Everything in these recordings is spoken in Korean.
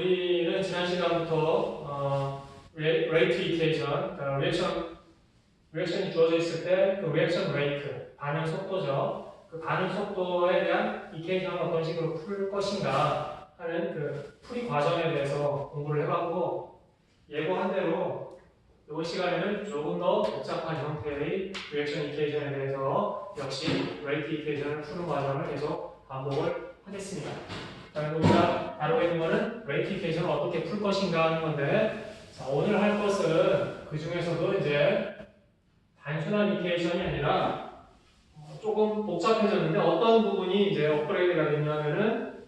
우리는 지난 시간부터 레이트 이퀘이션, 그러니까 리액션이 주어져 있을 때 그 리액션 레이트, 반응 속도죠. 그 반응 속도에 대한 이퀘이션을 어떤 식으로 풀 것인가 하는 그 풀이 과정에 대해서 공부를 해봤고, 예고한 대로 이번 시간에는 조금 더 복잡한 형태의 리액션 이퀘이션에 대해서 역시 레이트 이퀘이션을 푸는 과정을 계속 반복을 하겠습니다. 그래서 우리가 다루고 있는 것은 레이트 이퀘이션을 어떻게 풀 것인가 하는 건데, 자, 오늘 할 것은 그 중에서도 이제 단순한 이퀘이션이 아니라 조금 복잡해졌는데 어떤 부분이 이제 업그레이드가 됐냐면은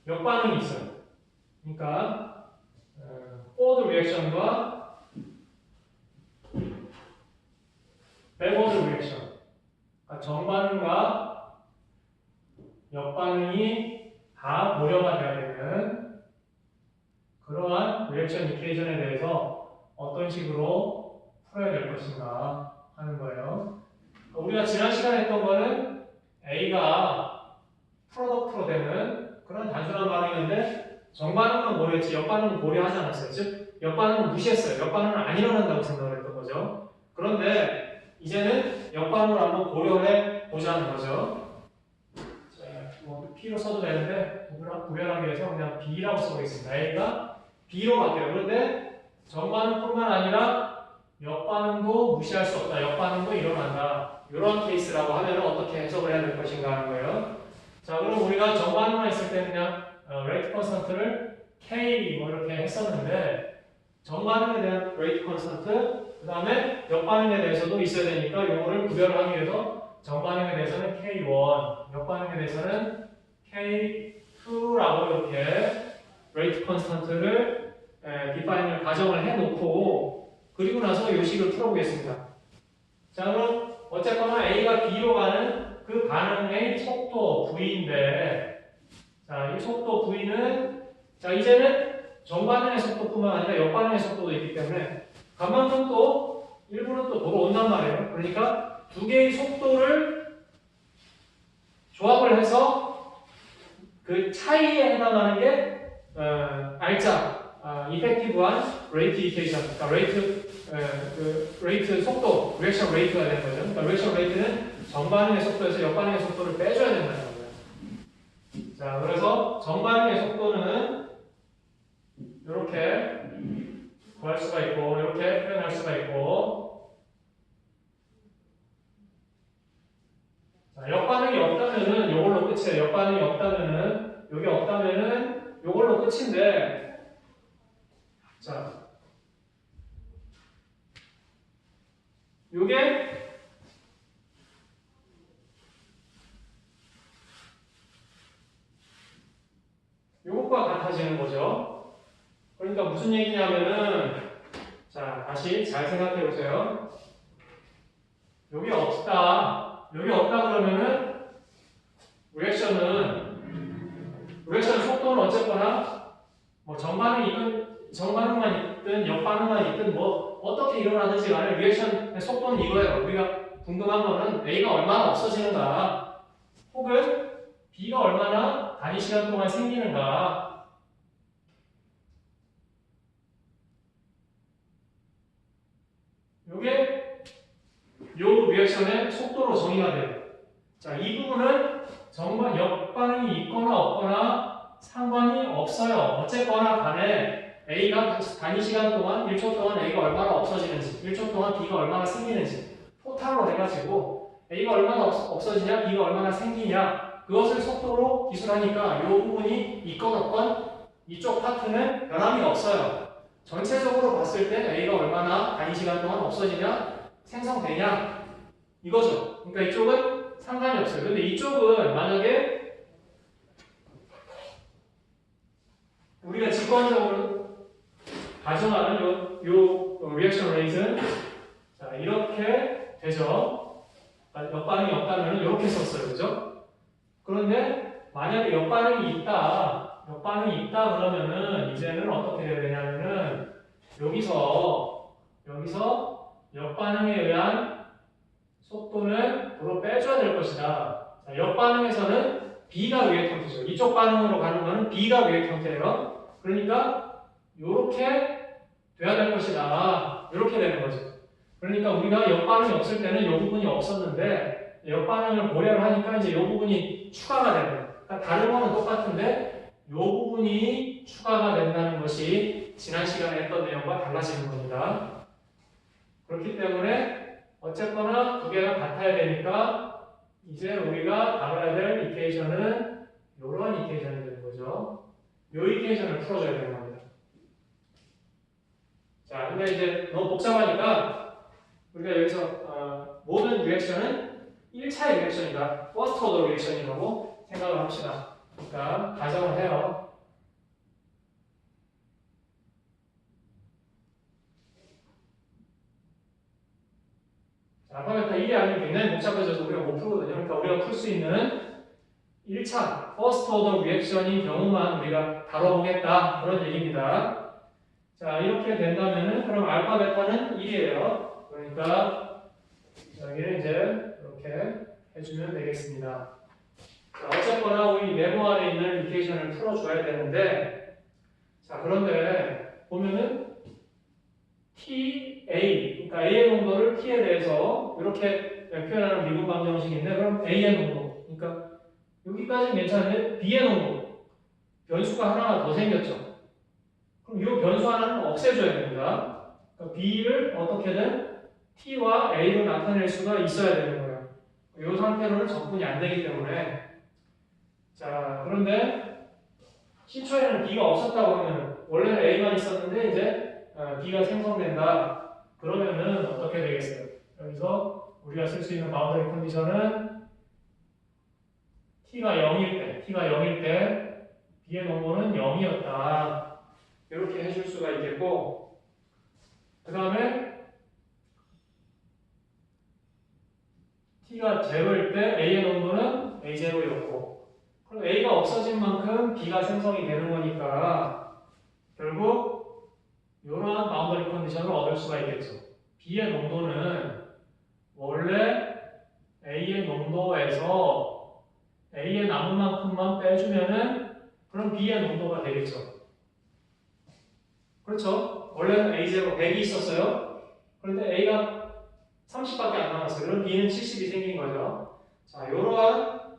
역반응이 있어요. 그러니까 포워드 리액션과 백워드 리액션, 그러니까 정반응과 역반응이 다 고려가 되어야 되는 그러한 리액션 이퀘이션에 대해서 어떤 식으로 풀어야 될 것인가 하는 거예요. 우리가 지난 시간에 했던 거는 A가 프로덕트로 되는 그런 단순한 반응이었는데 정반응은 고려했지 역반응은 고려하지 않았어요. 즉 역반응은 무시했어요. 역반응은 안 일어난다고 생각을 했던 거죠. 그런데 이제는 역반응을 한번 고려해 보자는 거죠. 뭐 P로 써도 되는데 구별하기 위해서 그냥 B라고 써보겠습니다. A가 B로 바뀌어요. 그런데 정반응뿐만 아니라 역반응도 무시할 수 없다. 역반응도 일어난다. 이런 케이스라고 하면 어떻게 해석을 해야 될 것인가 하는 거예요. 자, 그럼 우리가 정반응만 했을 때는 그냥 레이트 컨스턴트를 K 뭐 이렇게 했었는데 정반응에 대한 레이트 컨스턴트, 그 다음에 역반응에 대해서도 있어야 되니까 이거를 구별하기 위해서 정반응에 대해서는 K1, 역반응에 대해서는 K2라고 이렇게 레이트 컨스턴트를 디파인을 가정을 해놓고 그리고 나서 이 식을 풀어보겠습니다. 자, 그럼 어쨌거나 A가 B로 가는 그 반응의 속도 V인데, 자, 이 속도 V는, 자, 이제는 정반응의 속도뿐만 아니라 역반응의 속도도 있기 때문에 가만큼 또 일부는 또 돌아온단 말이에요. 그러니까 두 개의 속도를 조합을 해서 그 차이에 해당하는 게 이펙티브한 레이트 이퀘이션, 그러니까 레이트 속도, 리액션 레이트가 되는 거죠. 그러니까 리액션 레이트는 정반응의 속도에서 역반응의 속도를 빼줘야 된다는 거예요. 자, 그래서 정반응의 속도는 이렇게 구할 수가 있고, 이렇게 표현할 수가 있고, 자, 역반응이 없다면은 이걸로 끝이에요. 역반응이 없다면은, 여기 없다면은 이걸로 끝인데, 자, 요게 요것과 같아지는 거죠. 그러니까 무슨 얘기냐면은, 자, 다시 잘 생각해 보세요. 여기 없다 그러면은 리액션 속도는 어쨌거나 뭐 정반응만 있든 역반응만 있든 뭐 어떻게 일어나든지 간에 리액션의 속도는 이거예요. 우리가 궁금한 거는 A가 얼마나 없어지는가 혹은 B가 얼마나 단위 시간 동안 생기는가. 요게 요 리액션의 속도로 정의가 돼요. 자, 이 부분은 정말 역반응이 있거나 없거나 상관이 없어요. 어쨌거나 간에 A가 단위 시간 동안 1초 동안 A가 얼마나 없어지는지 1초 동안 B가 얼마나 생기는지 토탈로 해가지고 A가 얼마나 없어지냐 B가 얼마나 생기냐 그것을 속도로 기술하니까 이 부분이 있건 없건 이쪽 파트는 변함이 없어요. 전체적으로 봤을 때 A가 얼마나 단위 시간 동안 없어지냐 생성되냐 이거죠. 그러니까 이쪽은 상관이 없어요. 근데 이쪽은 만약에 우리가 직관적으로 가정하는 요 리액션 레이트는 자, 이렇게 되죠. 역반응이 없다면 이렇게 썼어요. 그죠? 그런데 만약에 역반응이 있다 그러면은 이제는 어떻게 해야 되냐면은 여기서 역반응에 의한 속도는 도로 빼줘야 될 것이다. 자, 역반응에서는 B가 리액 형태죠. 이쪽 반응으로 가는 거는 B가 리액 형태예요. 그러니까 요렇게 돼야 될 것이다. 이렇게 되는 거죠. 그러니까 우리가 역반응이 없을 때는 이 부분이 없었는데 역반응을 고려를 하니까 이제 이 부분이 추가가 되는 거예요. 그러니까 다른 거는 똑같은데 이 부분이 추가가 된다는 것이 지난 시간에 했던 내용과 달라지는 겁니다. 그렇기 때문에 어쨌거나 두 개가 같아야 되니까 이제 우리가 다뤄야 될 이퀘이션은 이런 이퀘이션이 되는 거죠. 이 이퀘이션을 풀어줘야 되는 겁니다. 자, 근데 이제 너무 복잡하니까 우리가 여기서 모든 리액션은 1차의 리액션이다. 퍼스트 오더 리액션이라고 생각을 합시다. 그러니까 가정을 해요. 자, 알파벳 1이 아니면 굉장히 복잡해져서 우리가 못 풀거든요. 그러니까 우리가 풀 수 있는 1차 퍼스트 오더 리액션인 경우만 우리가 다뤄보겠다. 그런 얘기입니다. 자, 이렇게 된다면은 그럼 알파 베타는 1이에요. 그러니까 여기를 이제 이렇게 해주면 되겠습니다. 자, 어쨌거나 우리 네모 안에 있는 이퀘이션을 풀어줘야 되는데, 자, 그런데 보면은 TA, 그러니까 A의 농도를 T에 대해서 이렇게 표현하는 미분 방정식인데, 그럼 A의 농도, 그러니까 여기까지는 괜찮은데 B의 농도, 변수가 하나가 더 생겼죠. 그럼 이 변수 하나는 없애줘야 됩니다. 그러니까 B를 어떻게든 T와 A로 나타낼 수가 있어야 되는 거예요. 이 상태로는 적분이 안 되기 때문에. 자, 그런데 시초에는 B가 없었다고 하면 원래는 A만 있었는데 이제 B가 생성된다. 그러면은 어떻게 되겠어요? 여기서 우리가 쓸 수 있는 바운더리 컨디션은 T가 0일 때 B의 농도는 0이었다. 이렇게 해줄 수가 있겠고, 그 다음에 T가 0일 때 A의 농도는 A0였고, 그럼 A가 없어진 만큼 B가 생성이 되는 거니까 결국 이러한 바운더리 컨디션을 얻을 수가 있겠죠. B의 농도는 원래 A의 농도에서 A의 남은 만큼만 빼주면은 그럼 B의 농도가 되겠죠. 그렇죠? 원래는 A0 100이 있었어요. 그런데 A가 30밖에 안 남았어요. 그럼 B는 70이 생긴 거죠. 자, 이러한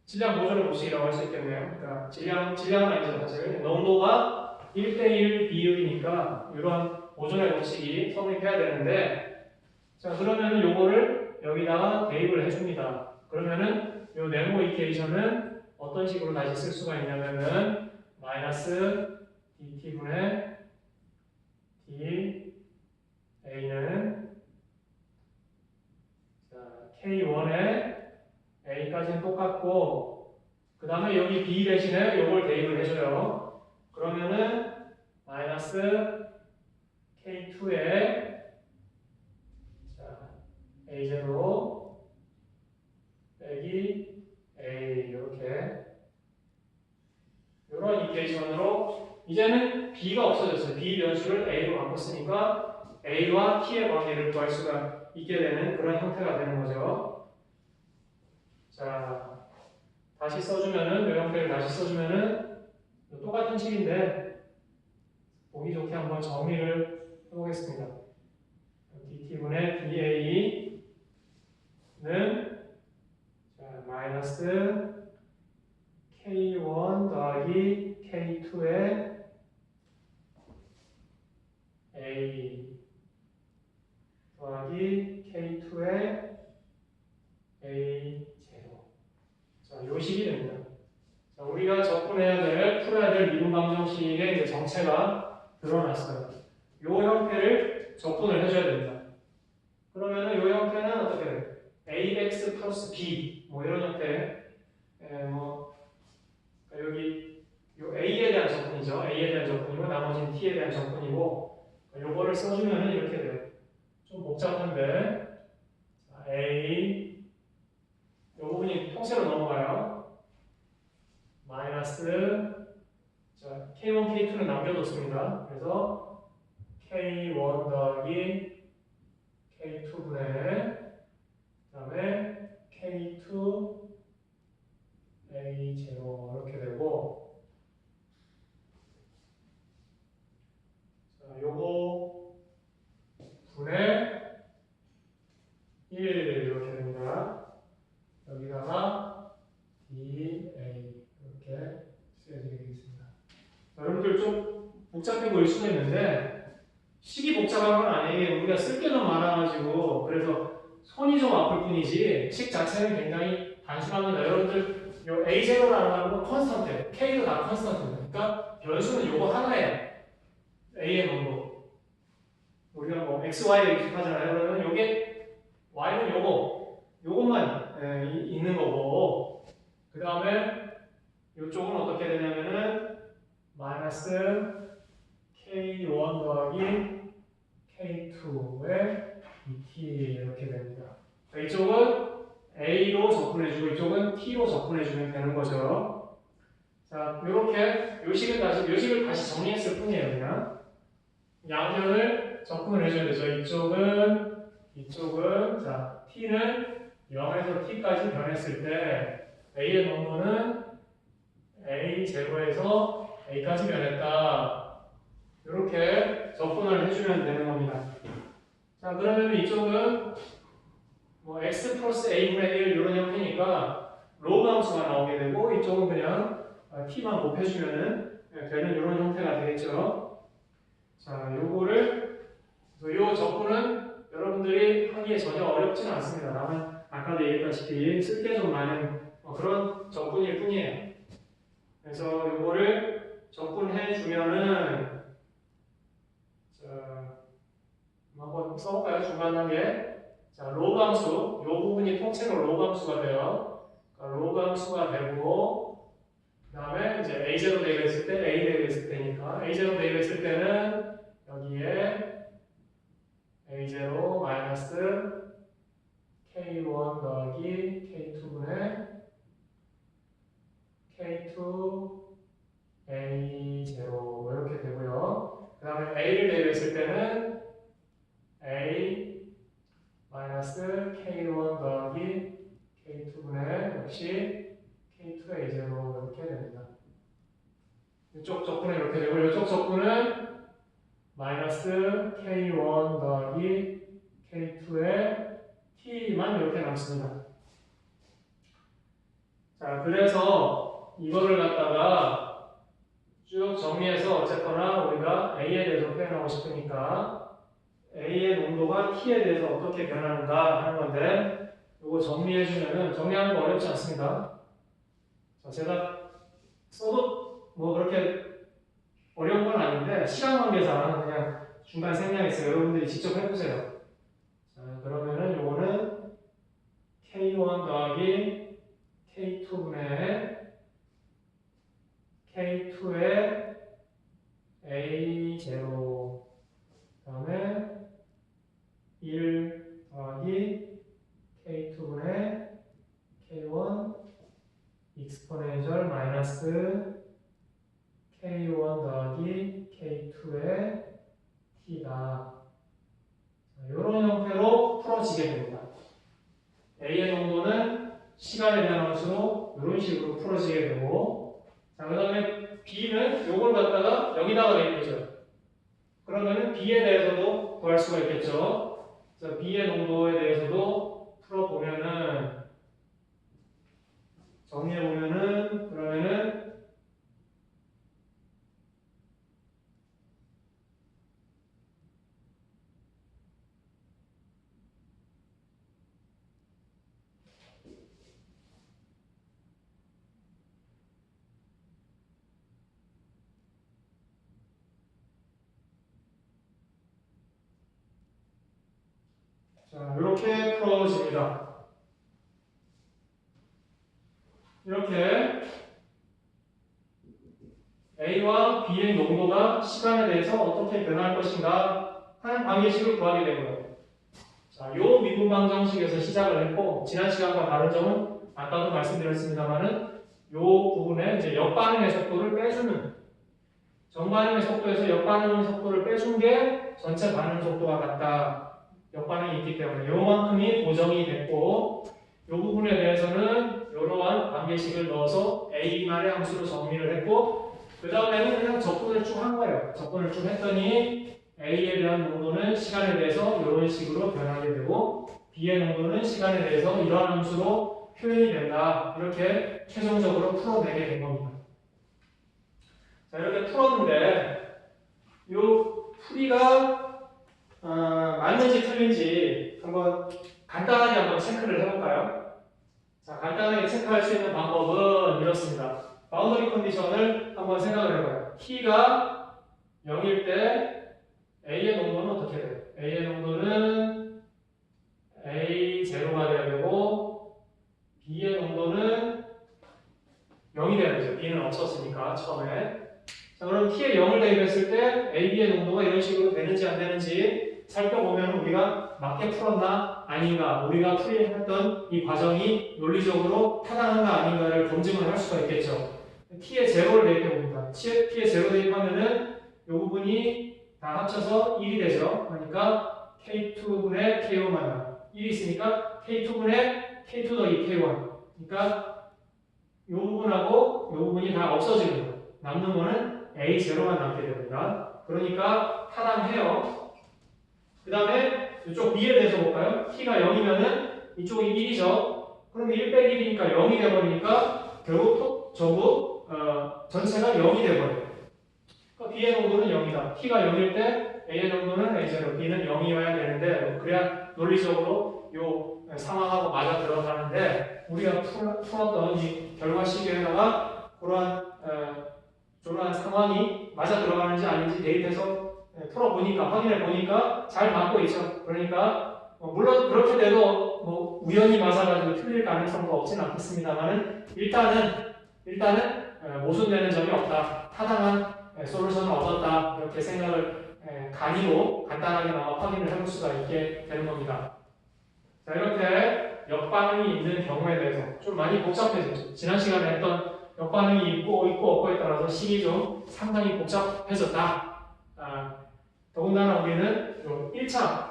질량 보존의 모식이라고 할 수 있겠네요. 그러니까 질량은 아니죠, 사실. 농도가 1대1 비율이니까 이러한 보존의 법칙이 성립해야 되는데, 자, 그러면은 요거를 여기다가 대입을 해줍니다. 그러면은 요 네모 이퀘이션은 어떤 식으로 다시 쓸 수가 있냐면은 마이너스 dt분의 d a는 자, k1에 a까지는 똑같고 그 다음에 여기 b 대신에 요걸 대입을 해줘요. 그러면은 마이너스 k2에 자, a0 빼기 a 이렇게 이런 이퀘이션으로 이제는 b가 없어졌어요. b 변수를 a로 바꿨으니까 a와 t의 관계를 구할 수가 있게 되는 그런 형태가 되는 거죠. 자, 다시 써주면은 이 형태를 다시 써주면은 똑같은 식인데 보기 좋게 한번 정리를 해보겠습니다. dt분의 da는 자, 마이너스 K1 더하기 K2의 A 더하기 K2의 A 제곱. 자, 요 식이 됩니다. 자, 우리가 접근해야 될, 풀어야 될 미분 방정식의 이제 정체가 드러났어요. 요 형태를 접근을 해줘야 됩니다. 그러면은 요 형태는 어떻게 돼요? AX 플러스 B 뭐 이런 형태. 여기 요 A에 대한 접근이죠. A에 대한 접근이고 나머지는 T에 대한 접근이고 요거를 써주면 이렇게 돼요. 좀 복잡한데 자, A 요 부분이 통째로 넘어가요. 마이너스 자, K1, K2는 남겨뒀습니다. 그래서 K1 더하기 K2분의 그 다음에 K2 A0 이렇게 되고, 자, 요거 분의 1 이렇게 됩니다. 여기다가 DA 이렇게 쓰여지게 되겠습니다. 자, 여러분들 좀 복잡해 보일 수도 있는데 식이 복잡한 건 아니에요. 우리가 쓸 게 너무 많아가지고 그래서 손이 좀 아플 뿐이지 식 자체는 굉장히 단순합니다. 여러분들 요 A0라는 건 컨스턴트, K도 다 컨스턴트입니다. 그러니까 변수는 요거 하나예요. A의 농도. 우리가 뭐 X, Y를 익숙하잖아요. 그러면 요게 Y는 요것만 있는 거고, 그 다음에 요쪽은 어떻게 되냐면은 마이너스 K1 더하기 K2의 DT 이렇게 됩니다. 이쪽은 A로 접근해주고 이쪽은 T로 접근해주면 되는 거죠. 자, 이렇게 요식을 다시 정리했을 뿐이에요. 그냥 양변을 접근을 해줘야 되죠. 이쪽은 자 T는 0에서 T까지 변했을 때 A의 농도는 A0에서 A까지 변했다. 이렇게 접근을 해주면 되는 겁니다. 자, 그러면 이쪽은 뭐 x 플러스 a분의 1 이런 형태니까 로그 함수가 나오게 되고, 이쪽은 그냥 t만 곱해주면 되는 이런 형태가 되겠죠. 자, 요 접근은 여러분들이 하기에 전혀 어렵지는 않습니다. 다만 아까도 얘기했다시피 쓸 게 좀 많은 그런 접근일 뿐이에요. 그래서 요거를 접근해 주면은, 자, 한번 써볼까요? 중간 단계. 자, 로그 함수, 요 부분이 통째로 로그 함수가 돼요. 그러니까 로그 함수가 되고, 그 다음에 이제 A0 대입했을 때, A 대입했을 때니까, A0 대입했을 때는 여기에 A0 마이너스 K1 더하기 K2분의 K2 A0 이렇게 되고요. 그 다음에 A를 대입했을 때는 A 마이너스 K1 더하기 K2분의 역시 K2 A0 이렇게 됩니다. 이쪽 적분은 이렇게 되고, 이쪽 적분은 마이너스 K1 더하기 K2의 T만 이렇게 남습니다. 자, 그래서 이거를 갖다가 쭉 정리해서 어쨌거나 우리가 A에 대해서 표현하고 싶으니까 A의 농도가 T에 대해서 어떻게 변하는가 하는 건데, 이거 정리해주면은, 정리하는 거 어렵지 않습니다. 자, 제가 써도 뭐 그렇게 어려운 건 아닌데, 시간 관계상 그냥 중간 생략했어요. 여러분들이 직접 해보세요. 자, 그러면은 요거는 K1 더하기 K2분의 K2의 A0, 그 다음에 1 더하기 K2분의 K1 익스포넨셜 마이너스 K1 더하기 K2의 T다. 이런 형태로 풀어지게 됩니다. A의 농도는 시간에 대한 함수로 이런 식으로 풀어지게 되고, 자, 그 다음에 B는 요걸 갖다가 여기다가 내리죠. 그러면은 B에 대해서도 구할 수가 있겠죠. 자, B의 농도에 대해서도 풀어보면은, 정리해보면은, 그러면은, 자, 이렇게 풀어집니다. 이렇게 A와 B의 농도가 시간에 대해서 어떻게 변할 것인가 하는 관계식을 구하게 되고요. 자, 요 미분방정식에서 시작을 했고, 지난 시간과 다른 점은 아까도 말씀드렸습니다만은 요 부분에 이제 역반응의 속도를 빼주는, 정반응의 속도에서 역반응의 속도를 빼준 게 전체 반응 속도와 같다. 역반응이 있기 때문에 요만큼이 고정이 됐고, 이 부분에 대해서는 이러한 관계식을 넣어서 A만의 함수로 정리를 했고 그 다음에는 그냥 접근을 쭉 한 거예요. 접근을 쭉 했더니 A에 대한 농도는 시간에 대해서 이런 식으로 변하게 되고 B의 농도는 시간에 대해서 이러한 함수로 표현이 된다. 이렇게 최종적으로 풀어내게 된 겁니다. 자, 이렇게 풀었는데 이 풀이가 맞는지 틀린지 한번 간단하게 한번 체크를 해볼까요? 자, 간단하게 체크할 수 있는 방법은 이렇습니다. 바운더리 컨디션을 한번 생각을 해봐요. t가 0일 때 A의 농도는 어떻게 돼요? A의 농도는 A0가 돼야 되고 B의 농도는 0이 돼야 되죠. B는 없었으니까 처음에. 자, 그럼 T에 0을 대입했을 때 A, B의 농도가 이런 식으로 되는지 안 되는지 살펴보면 우리가 맞게 풀었나 아닌가, 우리가 풀이했던 이 과정이 논리적으로 타당한가 아닌가를 검증을 할 수가 있겠죠. T에 0를 대입해 봅니다. T에 0 대입하면은 이 부분이 다 합쳐서 1이 되죠. 그러니까 K2분의 K1만 나와요. 1이 있으니까 K2분의 K2 더하기 K1. 그러니까 이 부분하고 이 부분이 다 없어지는 거예요. 남는 거는 A0만 남게 됩니다. 그러니까 타당해요. 그 다음에 이쪽 B에 대해서 볼까요? T가 0이면은 이쪽이 1이죠. 그럼 1 빼기 1이니까 0이 돼버리니까 결국 전부 전체가 0이 돼버려요. 그러니까 B의 농도는 0이다. T가 0일 때 A의 농도는 A0, B는 0이어야 되는데 그래야 논리적으로 이 상황하고 맞아 들어가는데 우리가 풀었던 이 결과 시계에다가 그러한 상황이 맞아 들어가는지 아닌지 데이트해서 풀어보니까, 확인해보니까 잘 맞고 있죠. 그러니까 물론 그렇게 돼도 뭐 우연히 맞아가지고 틀릴 가능성도 없진 않겠습니다만은 일단은 모순되는 점이 없다. 타당한 솔루션을 얻었다. 이렇게 생각을 간단하게나마 확인을 해볼 수가 있게 되는 겁니다. 자, 이렇게 역반응이 있는 경우에 대해서 좀 많이 복잡해졌죠. 지난 시간에 했던 역반응이 있고 없고에 따라서 식이 좀 상당히 복잡해졌다. 더군다나 우리는 요 1차,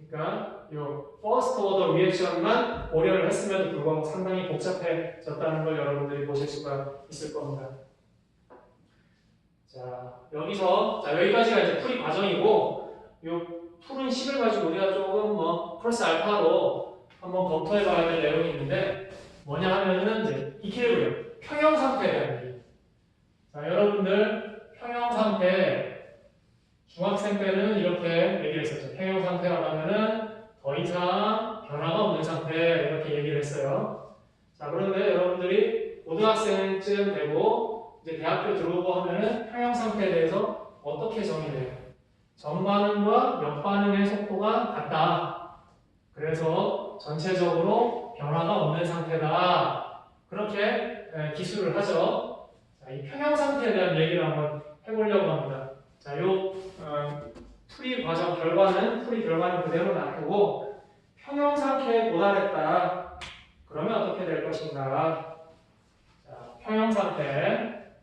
그러니까 요 first order reaction만 고려를 했음에도 불구하고 상당히 복잡해졌다는 걸 여러분들이 보실 수가 있을 겁니다. 자, 여기까지가 이제 풀이 과정이고, 요 푸른 식을 가지고 우리가 조금 플러스 알파로 한번 검토해 봐야 될 내용이 있는데, 뭐냐 하면은 이제 이퀄리브리엄, 평형 상태에 대한 얘기. 자, 여러분들 평형 상태, 중학생 때는 이렇게 얘기를 했었죠. 평형 상태라고 하면은 더 이상 변화가 없는 상태, 이렇게 얘기를 했어요. 자, 그런데 여러분들이 고등학생쯤 되고 이제 대학교 들어오고 하면은 평형 상태에 대해서 어떻게 정의해요? 정반응과 역반응의 속도가 같다. 그래서 전체적으로 변화가 없는 상태다. 그렇게 기술을 하죠. 자, 이 평형 상태에 대한 얘기를 한번 해보려고 합니다. 자, 풀이 결과는 그대로 놔두고 평형 상태에 도달했다. 그러면 어떻게 될 것인가? 자, 평형 상태,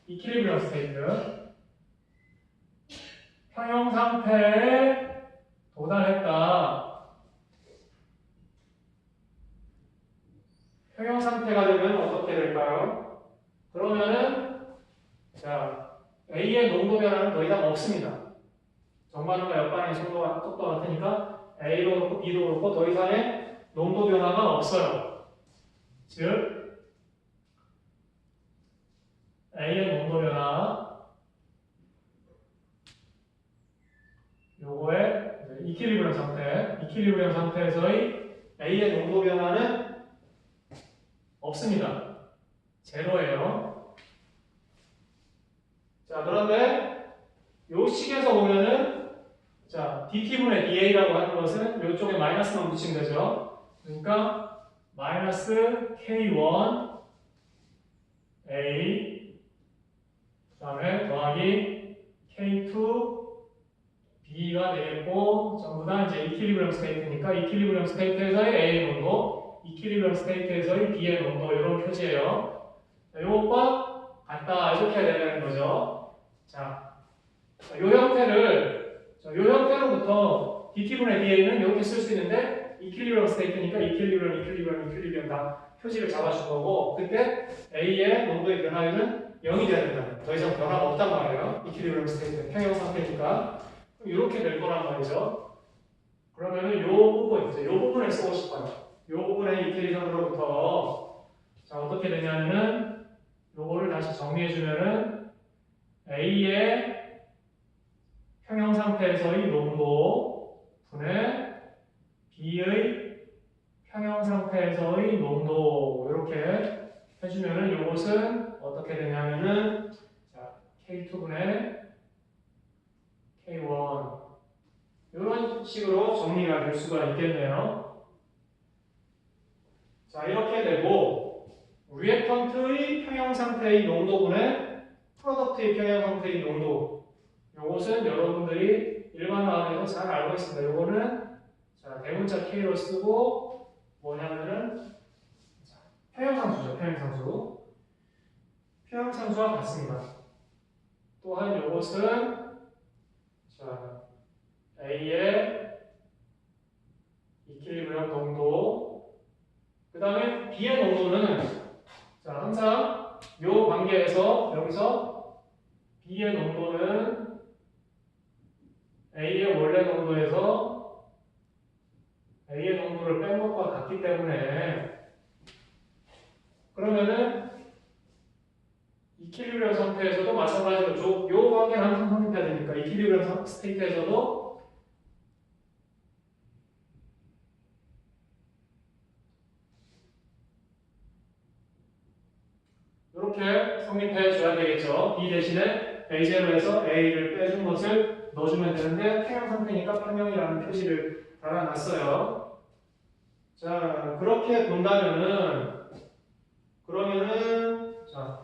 이퀄리브리엄 스테이트. 평형 상태에 도달했다. 평형 상태가 되면 어떻게 될까요? 그러면은 자, A의 농도 변화는 더 이상 없습니다. 정반응과 역반응의 속도가 같으니까 A로 그렇고 B로 그렇고 더 이상의 농도 변화가 없어요. 즉 A의 농도 변화 요거의 이퀄리브리엄 상태에서의 A의 농도 변화는 없습니다. 제로예요. 자, 그런데 요 식에서 보면은 자, dt분의 da라고 하는 것은 이쪽에 마이너스만 붙이면 되죠. 그러니까 마이너스 k1 a 그 다음에 더하기 k2 b가 되겠고 전부 다 이제 이퀄리브리엄 스테이트니까 이퀄리브리엄 스테이트에서의 a의 농도, 이퀄리브리엄 스테이트에서의 b의 농도 이런 표지예요. 이것과 같다 이렇게 해야 되는 거죠. 자, 요 형태로부터 dt분의 da는 이렇게 쓸 수 있는데 이퀄리브리엄 스테이트니까 이퀄리브리엄 다 표시를 잡아준 거고 그때 A의 농도의 변화율은 0이 돼야 된다. 더 이상 변화가 없단 말이에요. 이퀄리브리엄 스테이트 평형 상태니까 이렇게 될 거란 말이죠. 그러면은 요 부분 이제 요 부분을 쓰고 싶어요. 요 부분의 이퀄리브리엄으로부터 자 어떻게 되냐면은 요거를 다시 정리해 주면은 A의 평형 상태에서의 농도 분의 B의 평형 상태에서의 농도 이렇게 해주면은 요것은 어떻게 되냐면은 자 K2분의 K1 이런 식으로 정리가 될 수가 있겠네요. 자 이렇게 되고 리액턴트의 평형 상태의 농도분의 프로덕트의 평형 상태의 농도 요것은 여러분들이 일반화에서 잘 알고 있습니다. 요거는 자 대문자 K로 쓰고 뭐냐면은 평형상수죠. 평형상수와 같습니다. 또한 요것은 자 A의 이퀄리브리엄 농도 그 다음에 B의 농도는 자 항상 요 관계에서 여기서 B의 농도는 A의 원래 농도에서 A의 농도를 뺀 것과 같기 때문에 그러면은 이퀄리브리엄 상태에서도 마찬가지로 요 관계는 항상 성립해야 되니까 이퀄리브리엄 스테이트에서도 이렇게 성립해 줘야 되겠죠. B 대신에 A0에서 A를 빼준 것을 넣어주면 되는데 평형 상태니까 평형이라는 표시를 달아놨어요. 자 그렇게 본다면은 그러면은 자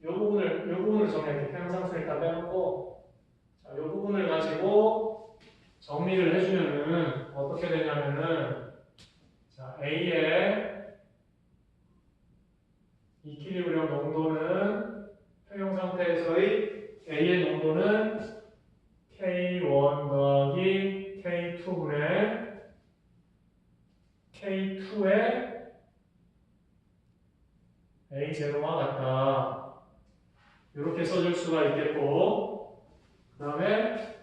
요 부분을 정리할게요. 평형 상태 일단 빼놓고 자 요 부분을 가지고 정리를 해주면은 어떻게 되냐면은 자 A의 이퀄리브리엄 농도는 평형 상태에서의 A의 농도는 K1 더하기 K2분의 K2의 A0와 같다. 이렇게 써줄 수가 있겠고 그 다음에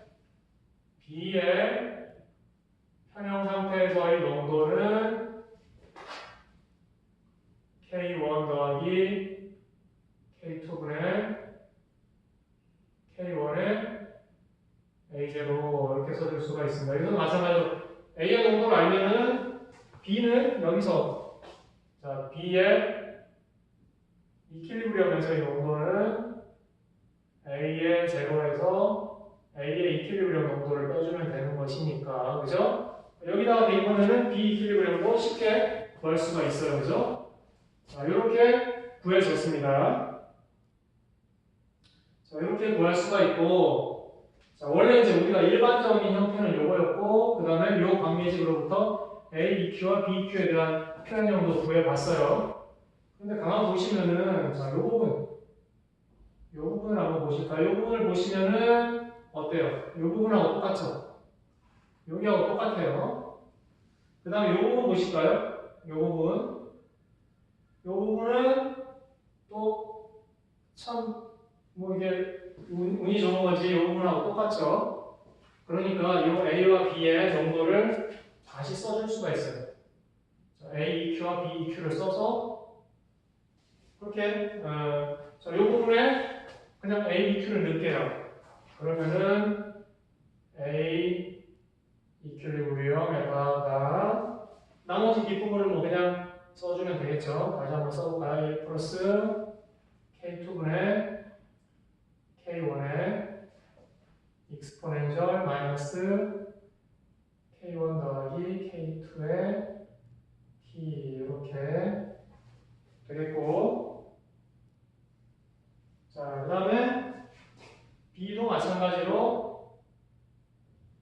B의 평형 상태에서의 농도는 K1 더하기 K2분의 K1의 A0 이렇게 써줄 수가 있습니다. 여기서 마찬가지로 A의 농도를 알면은 B는 여기서 자 B의 이퀄리브리엄에서의 농도는 A의 제로에서 A의 이퀄리브리엄 농도를 빼주면 되는 것이니까 그죠? 여기다가 대입하면은 B 이퀄리브리엄도 쉽게 구할 수가 있어요. 그죠? 자, 이렇게 구해졌습니다. 자, 이렇게 구할 수가 있고, 자, 원래 이제 우리가 일반적인 형태는 요거였고, 그 다음에 요 관계식으로부터 A, EQ와 B, EQ에 대한 표현형도 구해봤어요. 근데 가만 보시면은, 자, 요 부분을 한번 보실까요? 요 부분을 보시면은, 어때요? 요 부분하고 똑같죠? 여기하고 똑같아요. 그 다음에 요 부분 보실까요? 요 부분. 요 부분은 또 참 뭐 이게 운이 좋은 거지 요 부분하고 똑같죠. 그러니까 요 A와 B의 정도를 다시 써줄 수가 있어요. A, EQ와 B, EQ를 써서 그렇게 자, 요 부분에 그냥 A, EQ를 넣을게요. 그러면은 A 이퀄리브리엄에다가 나머지 뒷부분을 뭐 그냥 써주면 되겠죠. 다시 한번 써볼까요? 1 플러스 K2분의 K1의 익스포넨셜 마이너스 K1 더하기 K2의 T 이렇게 되겠고 자, 그 다음에 B도 마찬가지로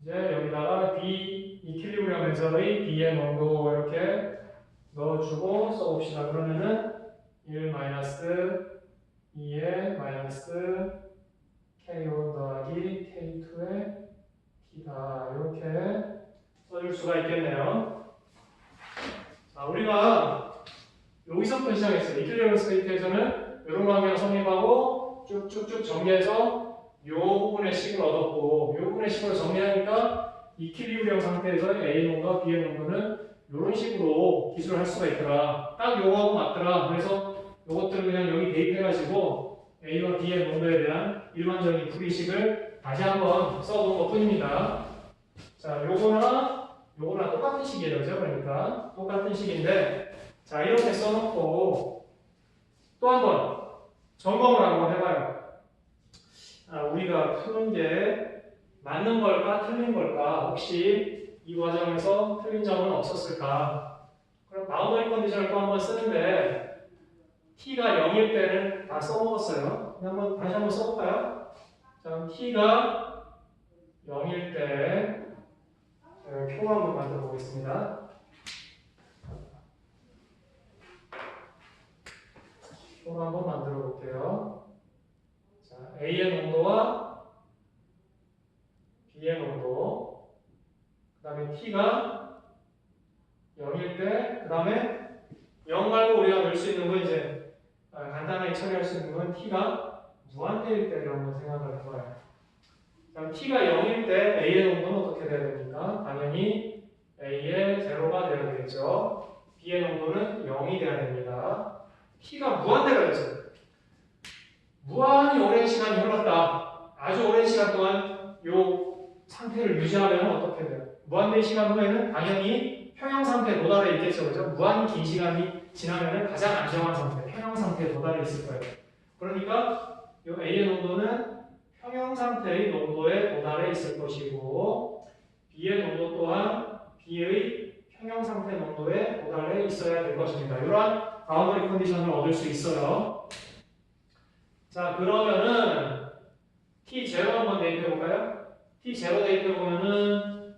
이제 여기다가 B 이퀄리브리엄에서의 B의 농도 이렇게 넣어주고 써봅시다. 그러면은 1 마이너스 2의 마이너스 K1 더하기 K2의 T다. 이렇게 써줄 수가 있겠네요. 자, 우리가 여기서부터 시작했어요. 이퀄리브리엄 스테이트에서는 이런 관계가 성립하고 쭉쭉쭉 정리해서 이 부분의 식을 얻었고 이 부분의 식으로 정리하니까 이퀄리브리엄 상태에서 A의 농도와 B의 농도는 이런 식으로 기술을 할 수가 있더라. 딱 요거하고 맞더라. 그래서 요것들을 그냥 여기 대입해가지고 A와 B의 농도에 대한 일반적인 풀이식을 다시 한번 써본 것 뿐입니다. 자, 요거나 똑같은 식이에요. 그죠? 그러니까 똑같은 식인데 자, 이렇게 써놓고 또 한번 점검을 한번 해봐요. 우리가 푸는 게 맞는 걸까 틀린 걸까 혹시 이 과정에서 틀린 점은 없었을까? 그럼 바운더리 컨디션을 또 한번 쓰는데 t가 0일 때는 다 써먹었어요. 다시 한번 써볼까요? 자, t가 0일 때 표 한번 만들어 보겠습니다. 표를 한번 만들어 볼게요. 자, A의 농도와 B의 농도, 그 다음에 T가 0일 때, 그 다음에 0 말고 우리가 넣을 수 있는 건 이제 간단하게 처리할 수 있는 건 T가 무한대일 때를 한번 생각을 해봐요. 그럼 T가 0일 때 A의 농도는 어떻게 돼야 됩니까? 당연히 A의 제로가 되어야 되겠죠. B의 농도는 0이 돼야 됩니다. T가 무한대가 됐어요. 무한히 오랜 시간이 흘렀다. 아주 오랜 시간 동안 이 상태를 유지하면 어떻게 돼요? 무한대 시간 후에는 당연히 평형 상태에 도달해 있겠죠. 그죠? 무한히 긴 시간이 지나면 가장 안정한 상태, 평형 상태에 도달해 있을 거예요. 그러니까 이 A의 농도는 평형 상태의 농도에 도달해 있을 것이고 B의 농도 또한 B의 평형 상태 농도에 도달해 있어야 될 것입니다. 이러한 바운더리 컨디션을 얻을 수 있어요. 자, 그러면은 T0 한번 대입해 볼까요? T0 대입해 보면은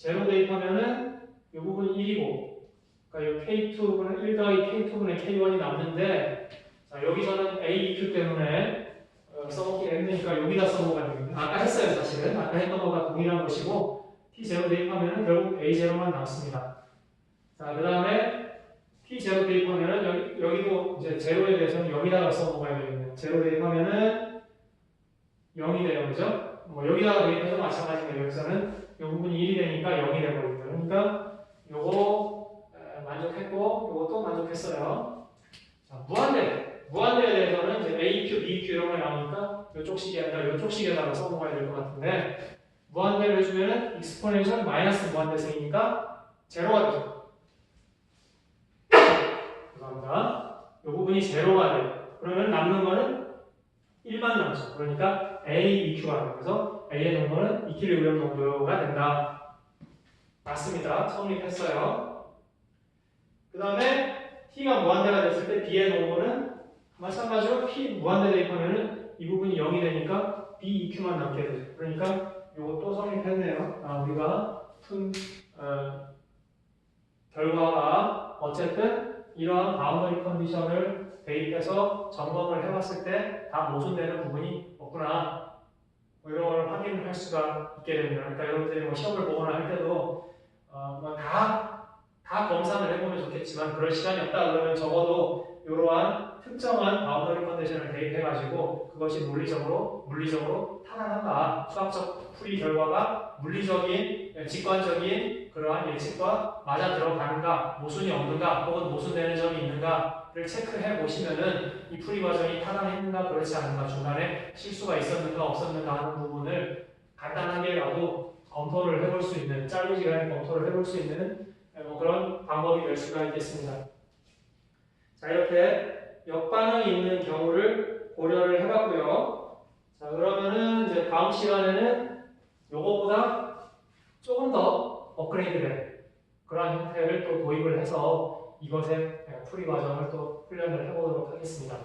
0 대입하면은 이 부분이 1이고 그러니까 이 K2분의 1 더하기 K2분의 K1이 남는데 자, 여기서는 AEQ 때문에 써먹기 힘드니까 여기다 써먹어야 됩니다. 아까 했어요, 사실은. 아까 했던 거가 동일한 것이고 T0 대입하면은 결국 A0만 남습니다. 자, 그 다음에 T0 대입하면은 여기도 이제 제로에 대해서는 여기다가 써먹어야 되겠네요. 제로 대입하면은 0이 돼요, 그죠? 여기다가 대입해서 마찬가지입니다. 여기서는 이 부분이 1이 되니까 0이 되버립니다. 그러니까 요거 만족했고 요것도 만족했어요. 자, 무한대에 대해서는 이제 AQ, BQ 이런 거 나오니까 이쪽 식이 아니라 이쪽 식에다가 써먹어야 될 것 같은데 무한대를 해주면은 익스포넨셜 마이너스 무한대생이니까 제로가 되죠. 죄송합니다. 이 부분이 제로가 돼요. 그러면 남는 거는 1만 남죠. 그러니까 AEQ가 돼요. 그래서 A의 농도는 이퀄리브리엄 농도가 된다. 맞습니다. 성립했어요. 그 다음에 T가 무한대가 됐을 때 B의 농도는 마찬가지로 P 무한대 대입하면은 이 부분이 0이 되니까 BEQ만 남게 되죠. 그러니까 이것도 성립했네요. 우리가 푼 결과가 어쨌든 이러한 바운더리 컨디션을 대입해서 점검을 해봤을 때 다 모순되는 부분이 없구나. 이런 걸 확인을 할 수가 있게 됩니다. 그러니까 여러분들이 시험을 보거나 할 때도 다 검사를 해보면 좋겠지만 그럴 시간이 없다 그러면 적어도 이러한 특정한 바운더리 컨디션을 대입해가지고 그것이 물리적으로 타당한가, 수학적 풀이 결과가 물리적인, 직관적인 그러한 예측과 맞아 들어가는가, 모순이 없는가, 혹은 모순되는 점이 있는가를 체크해 보시면은 이 풀이 과정이 타당했는가, 그렇지 않은가, 중간에 실수가 있었는가, 없었는가 하는 부분을 간단하게라도 검토를 해볼 수 있는, 짧은 시간에 검토를 해볼 수 있는 그런 방법이 될 수가 있겠습니다. 자, 이렇게 역반응이 있는 경우를 고려를 해봤고요. 자, 그러면은 이제 다음 시간에는 요거보다 조금 더 업그레이드된 그런 형태를 또 도입을 해서 이것의 풀이 과정을 또 훈련을 해보도록 하겠습니다.